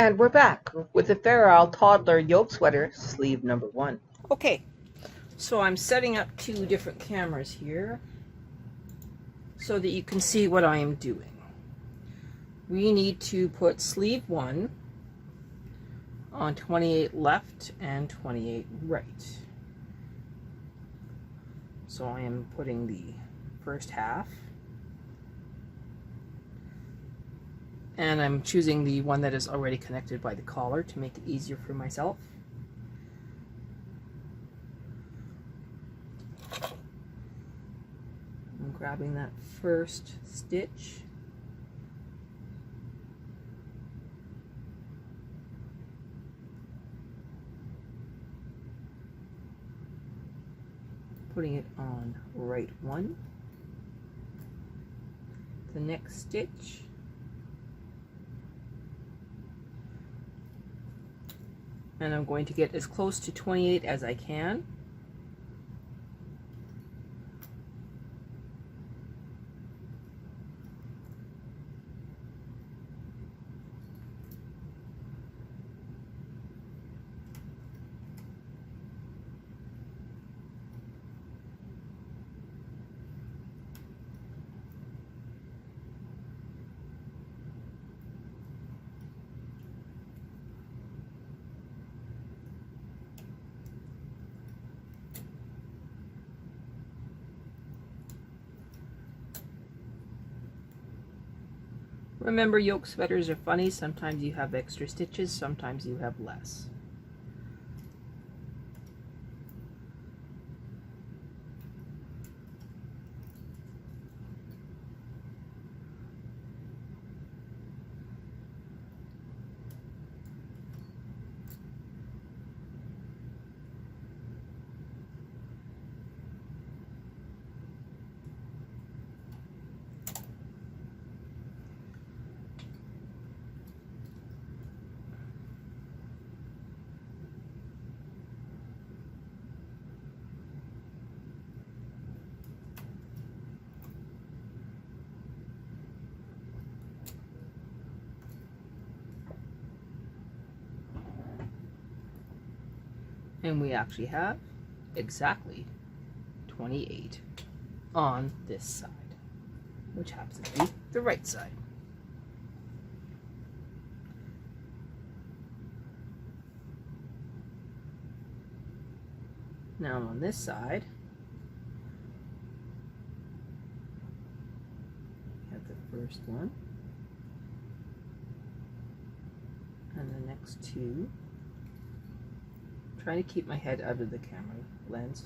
And we're back with the Fairisle toddler yoke sweater, sleeve number 1. Okay, so I'm setting up 2 different cameras here so that you can see what I am doing. We need to put sleeve 1 on 28 left and 28 right. So I am putting the first half, and I'm choosing the one that is already connected by the collar to make it easier for myself. I'm grabbing that first stitch, putting it on right 1, the next stitch, and I'm going to get as close to 28 as I can. Remember, yoke sweaters are funny. Sometimes you have extra stitches, sometimes you have less. And we actually have exactly 28 on this side, which happens to be the right side. Now on this side, we have the first one, and the next 2. Trying to keep my head out of the camera lens.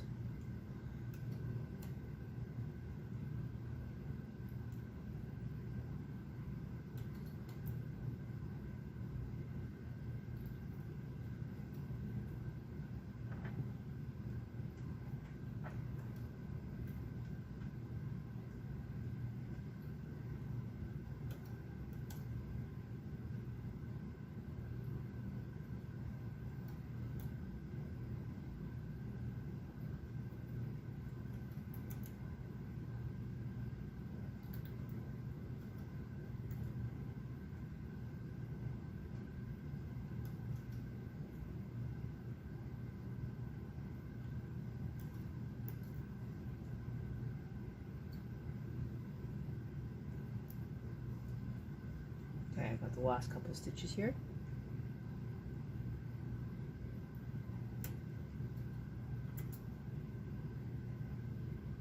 Okay, I got the last couple of stitches here.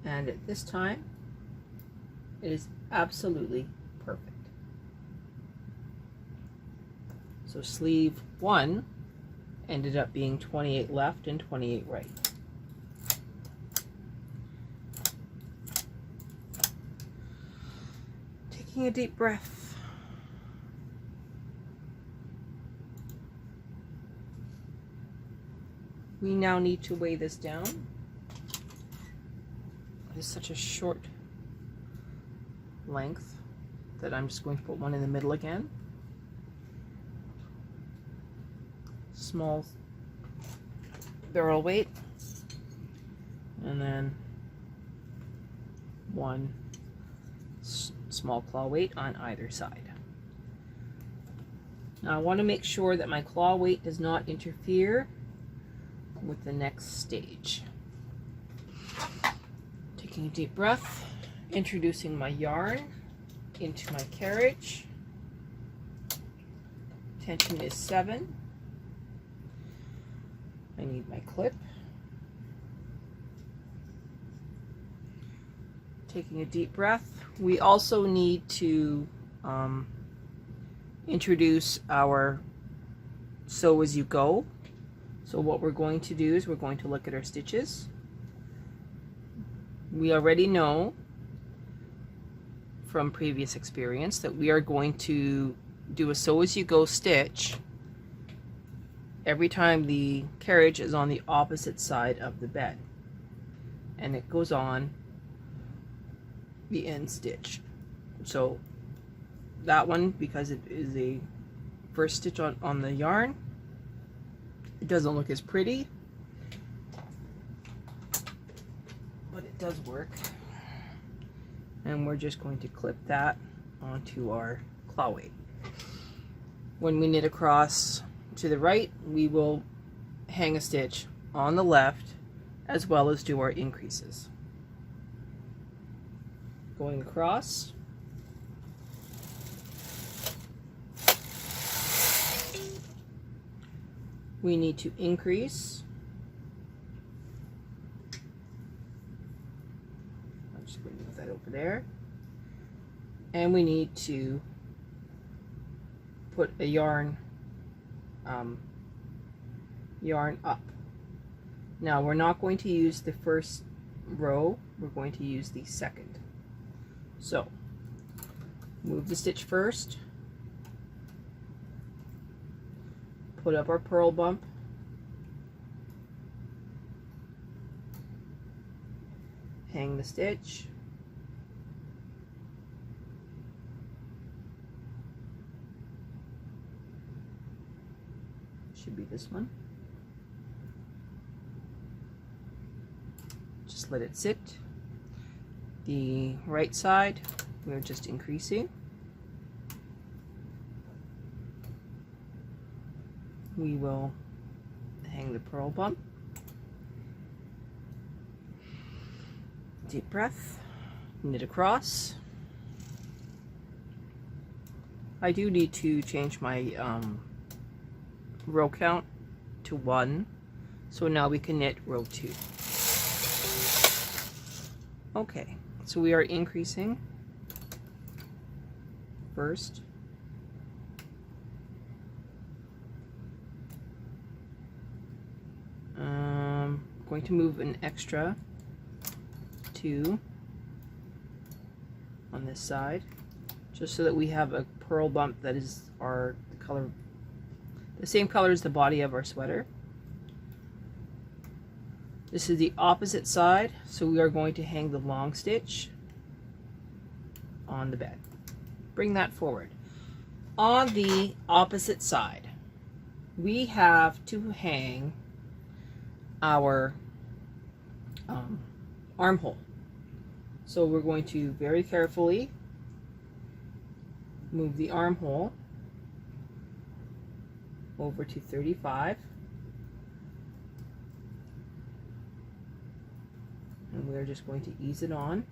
And at this time, it is absolutely perfect. So sleeve 1 ended up being 28 left and 28 right. Taking a deep breath. We now need to weigh this down. It is such a short length that I'm just going to put one in the middle again. Small barrel weight, and then one small claw weight on either side. Now I want to make sure that my claw weight does not interfere with the next stage. Taking a deep breath, introducing my yarn into my carriage. Tension is 7. I need my clip. Taking a deep breath. We also need to introduce our sew as you go. So what we're going to do is we're going to look at our stitches. We already know from previous experience that we are going to do a sew as you go stitch every time the carriage is on the opposite side of the bed, and it goes on the end stitch. So that one, because it is a first stitch on the yarn, it doesn't look as pretty, but it does work. And we're just going to clip that onto our claw weight. When we knit across to the right, we will hang a stitch on the left as well as do our increases. Going across. We need to increase. I'm just going to move that over there. And we need to put a yarn up. Now we're not going to use the first row, we're going to use the second. So move the stitch first, put up our purl bump, hang the stitch, should be this one. Just let it sit. The right side, we're just increasing. We will hang the purl bump. Deep breath, knit across. I do need to change my row count to 1, so now we can knit row 2. Okay, so we are increasing first. Going to move an extra 2 on this side, just so that we have a purl bump that is the same color as the body of our sweater. This is the opposite side, so we are going to hang the long stitch on the bed. Bring that forward. On the opposite side, we have to hang our armhole. So we're going to very carefully move the armhole over to 35. And we're just going to ease it on.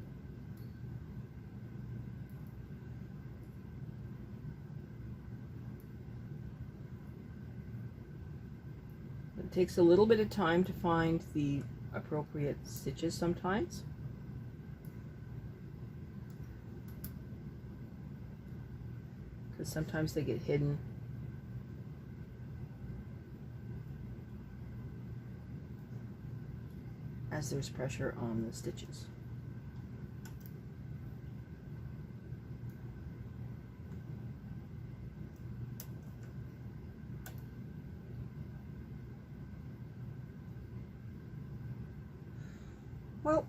It takes a little bit of time to find the appropriate stitches sometimes. Because sometimes they get hidden. As there's pressure on the stitches. Well,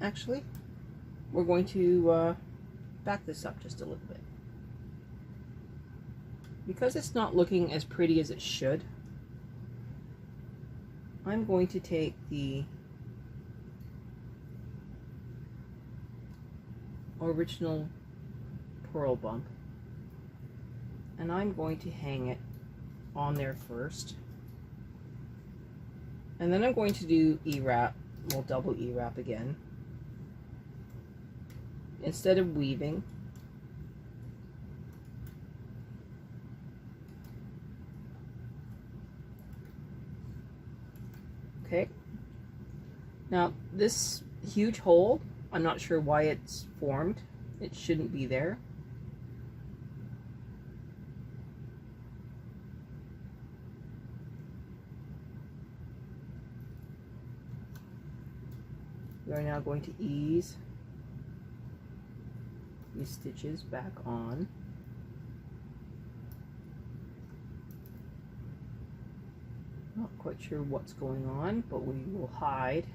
actually, we're going to back this up just a little bit. Because it's not looking as pretty as it should, I'm going to take the original purl bump and I'm going to hang it on there first. And then I'm going to do E-wrap. We'll double E-wrap again. Instead of weaving. Okay. Now this huge hole, I'm not sure why it's formed. It shouldn't be there. We are now going to ease these stitches back on. Not quite sure what's going on, but we will hide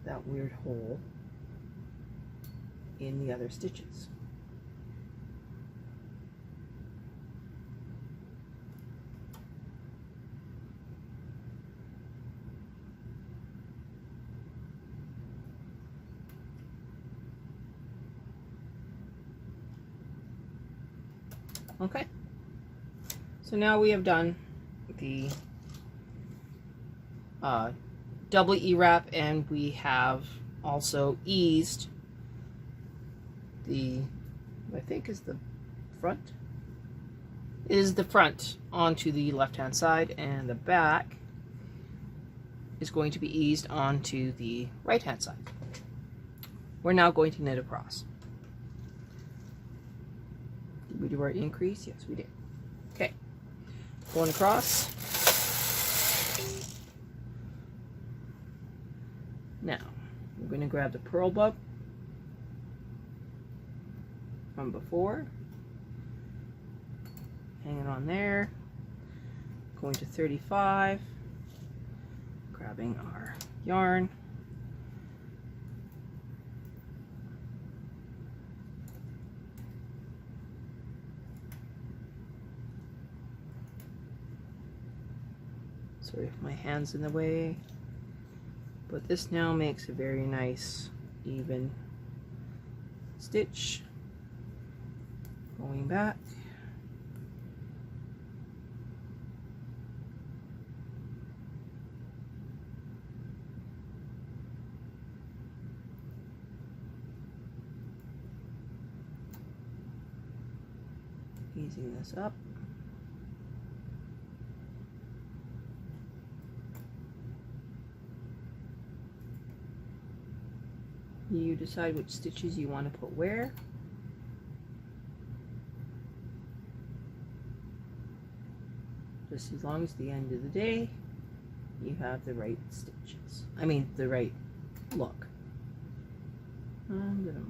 that weird hole in the other stitches. Okay, so now we have done the double E-wrap, and we have also eased the, I think is the front, is the front onto the left hand side, and the back is going to be eased onto the right hand side. We're now going to knit across. Did we do our increase? Yes, we did. Okay, going across. Now, we're going to grab the purl bub from before, hang it on there, going to 35, grabbing our yarn, sorry if my hand's in the way, but this now makes a very nice even stitch. Going back, easing this up. You decide which stitches you want to put where. Just as long as at the end of the day you have the right stitches. I mean the right look. I'm gonna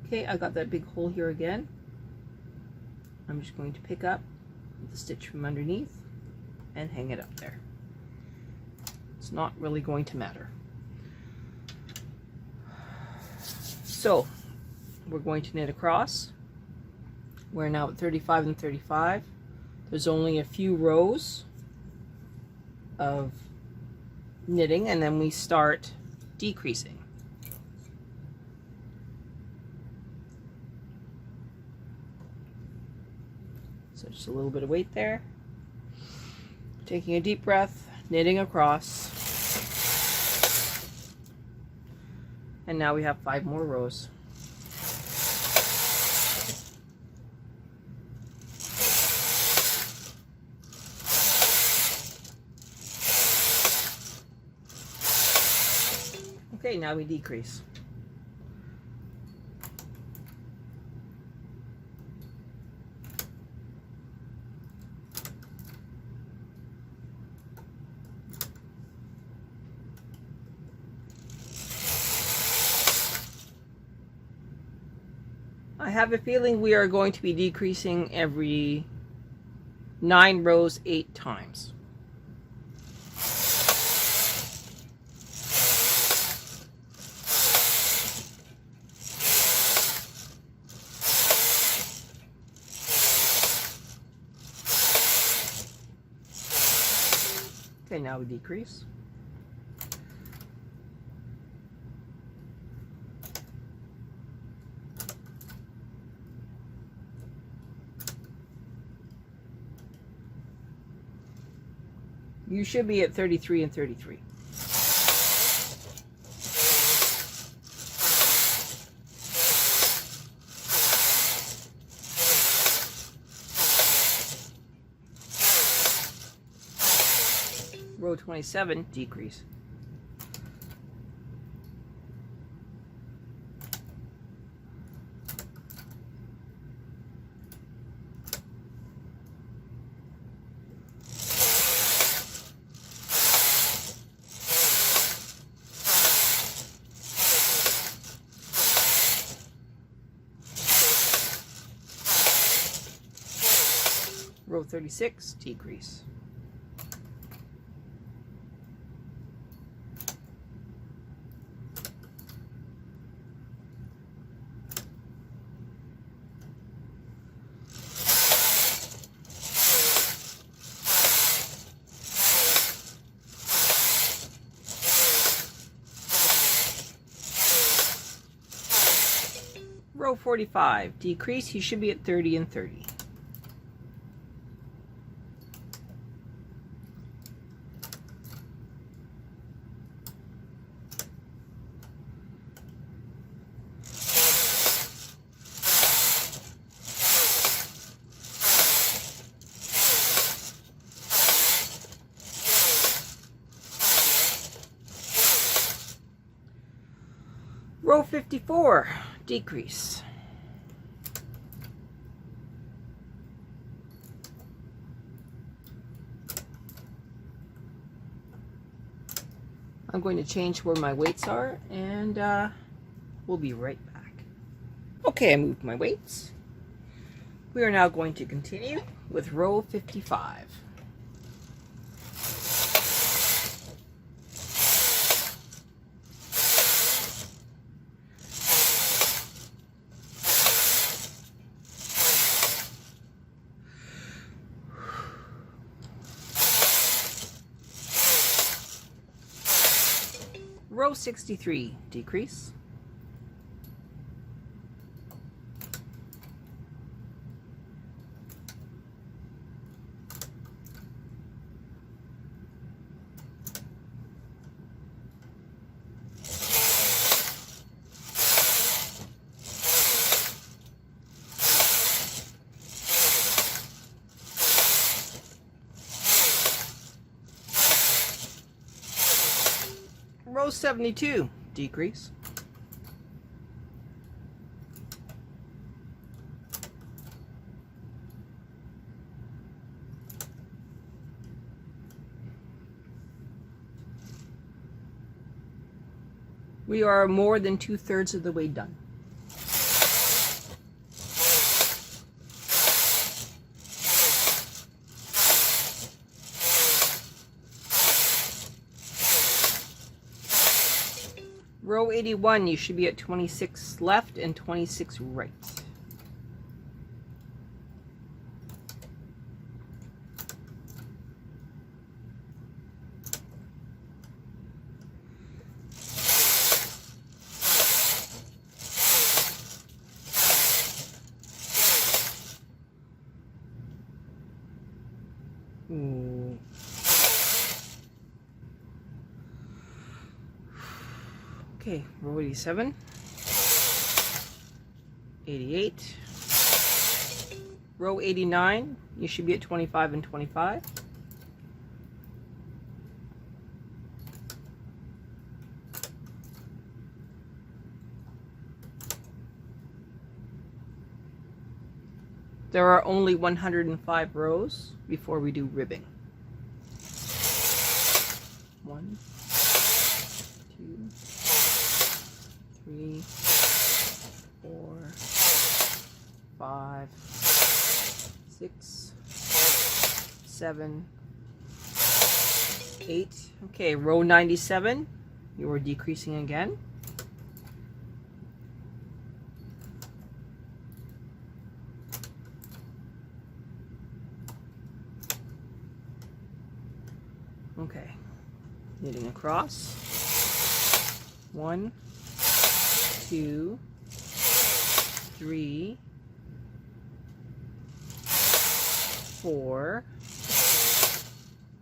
okay, I got that big hole here again. I'm just going to pick up the stitch from underneath and hang it up there. It's not really going to matter. So we're going to knit across. We're now at 35 and 35. There's only a few rows of knitting, and then we start decreasing. So just a little bit of weight there. Taking a deep breath, knitting across. And now we have 5 more rows. Okay, now we decrease. I have a feeling we are going to be decreasing every 9 rows 8 times. Okay, now we decrease. You should be at 33 and 33. Row 27, decrease. Row 36, decrease. Row 45, decrease. You should be at 30 and 30. Row 54, decrease. I'm going to change where my weights are, and we'll be right back. Okay, I moved my weights. We are now going to continue with row 55. Row 63, decrease. Row 72, decrease. We are more than 2/3 of the way done. Row 81, you should be at 26 left and 26 right. Ooh. Okay, row 87, 88, row 89, you should be at 25 and 25. There are only 105 rows before we do ribbing. 1, 2, 3, 4, 5, 6, 7, 8. Okay, row 97, you are decreasing again. Okay. knitting across. 1, 2, 3, 4,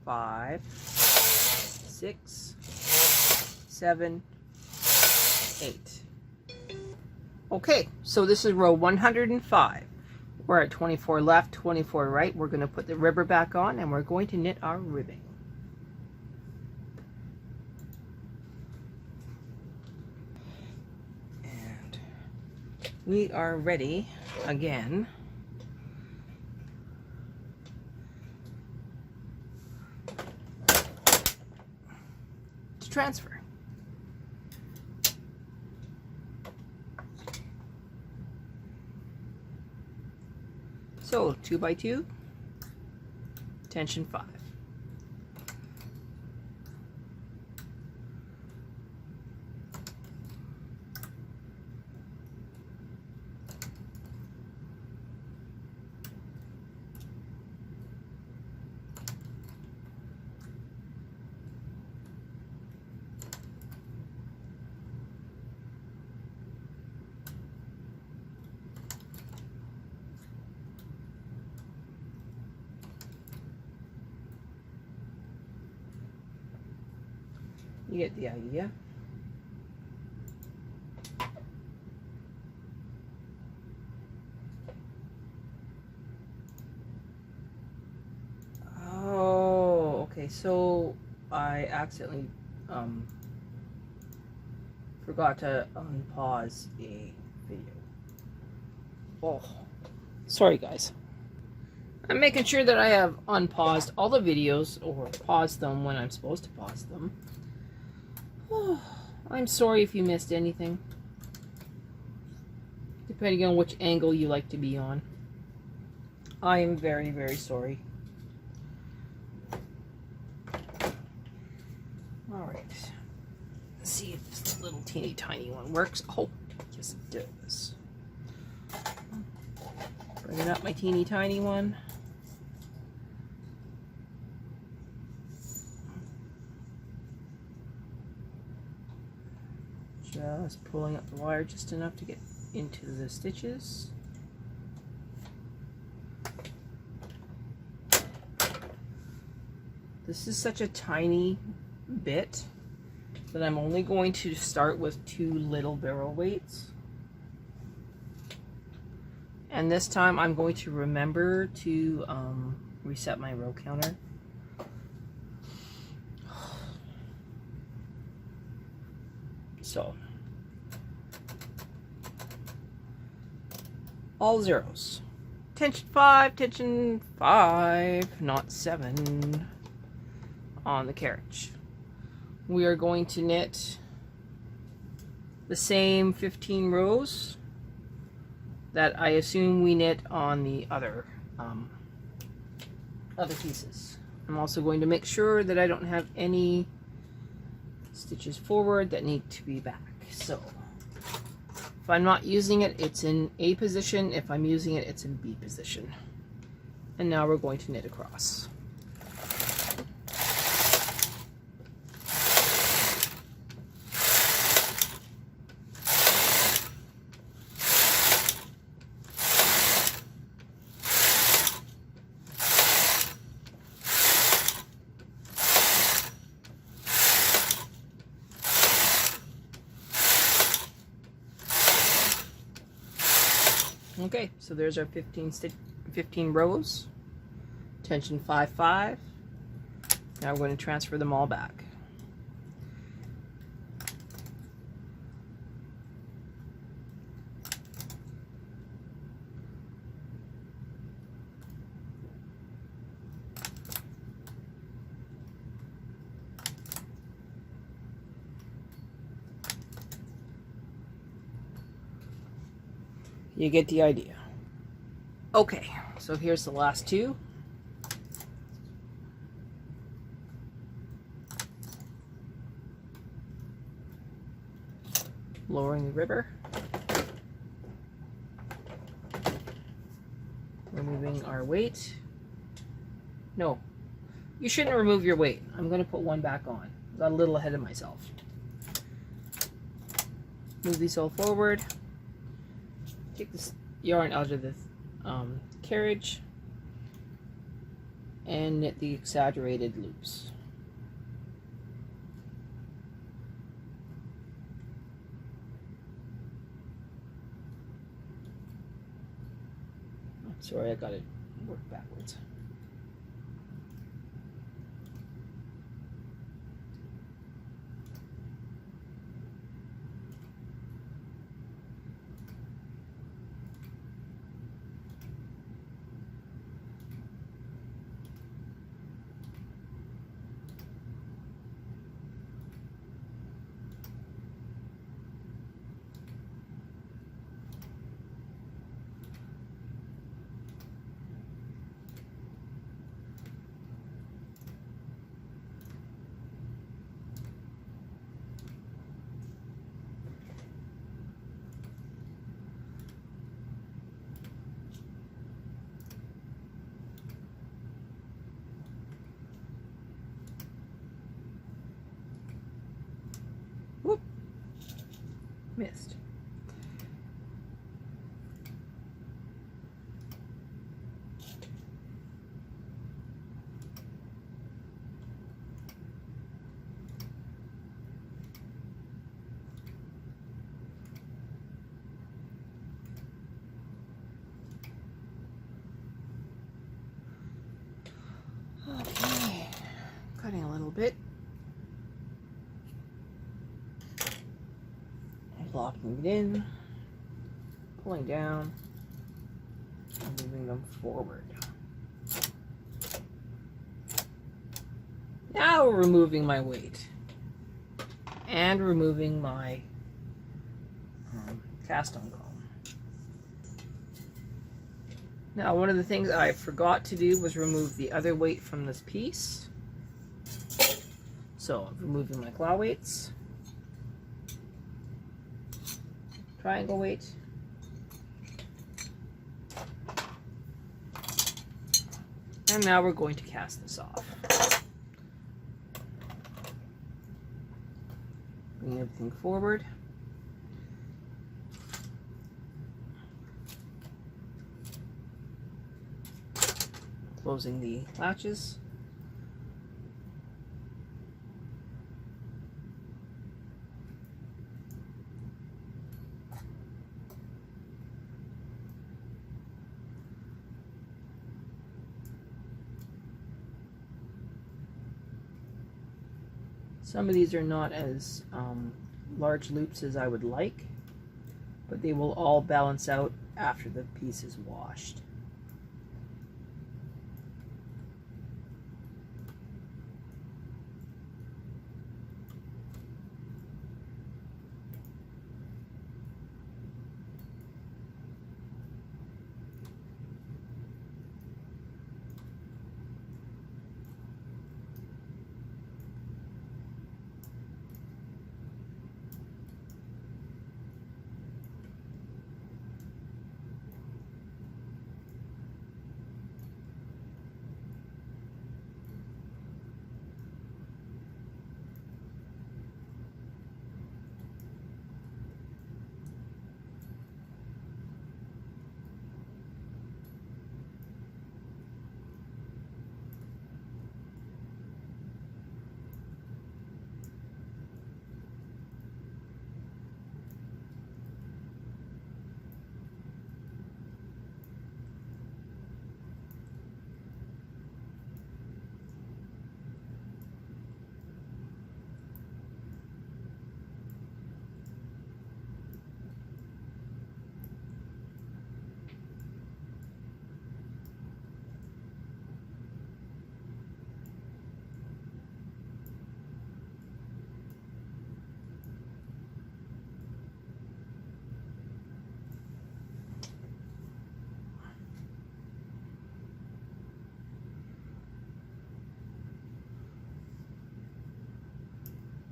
5, 6, 7, 8. Okay, so this is row 105. We're at 24 left, 24 right. We're going to put the ribber back on and we're going to knit our ribbing. And we are ready again to transfer. So 2 by 2, tension 5. You get the idea. Oh, okay. So I accidentally forgot to unpause a video. Oh, sorry guys. I'm making sure that I have unpaused all the videos or paused them when I'm supposed to pause them. Oh, I'm sorry if you missed anything, depending on which angle you like to be on. I am very, very sorry. Alright, let's see if this little teeny tiny one works. Oh, yes it does. Bringing up my teeny tiny one. Just pulling up the wire just enough to get into the stitches. This is such a tiny bit that I'm only going to start with 2 little barrel weights. And this time I'm going to remember to reset my row counter. So, all zeros. Tension 5, not 7 on the carriage. We are going to knit the same 15 rows that I assume we knit on the other pieces. I'm also going to make sure that I don't have any stitches forward that need to be back. So if I'm not using it, it's in A position. If I'm using it, it's in B position. And now we're going to knit across. Okay, so there's our 15 rows, tension 5, 5. Now we're going to transfer them all back. You get the idea. Okay, so here's the last 2. Lowering the ribber. Removing our weight. No, you shouldn't remove your weight. I'm going to put one back on. I was a little ahead of myself. Move these all forward. Take this yarn out of the carriage and knit the exaggerated loops. Sorry, I got it work backwards. Whoop. Missed. Okay, cutting a little bit. Locking it in, pulling down, and moving them forward. Now we're removing my weight and removing my cast on comb. Now, one of the things I forgot to do was remove the other weight from this piece. So I'm removing my claw weights. Triangle weight. And now we're going to cast this off. Bring everything forward. Closing the latches. Some of these are not as large loops as I would like, but they will all balance out after the piece is washed.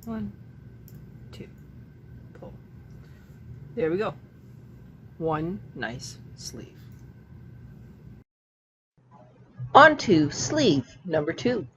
One, two, pull. There we go. One nice sleeve. On to sleeve number 2.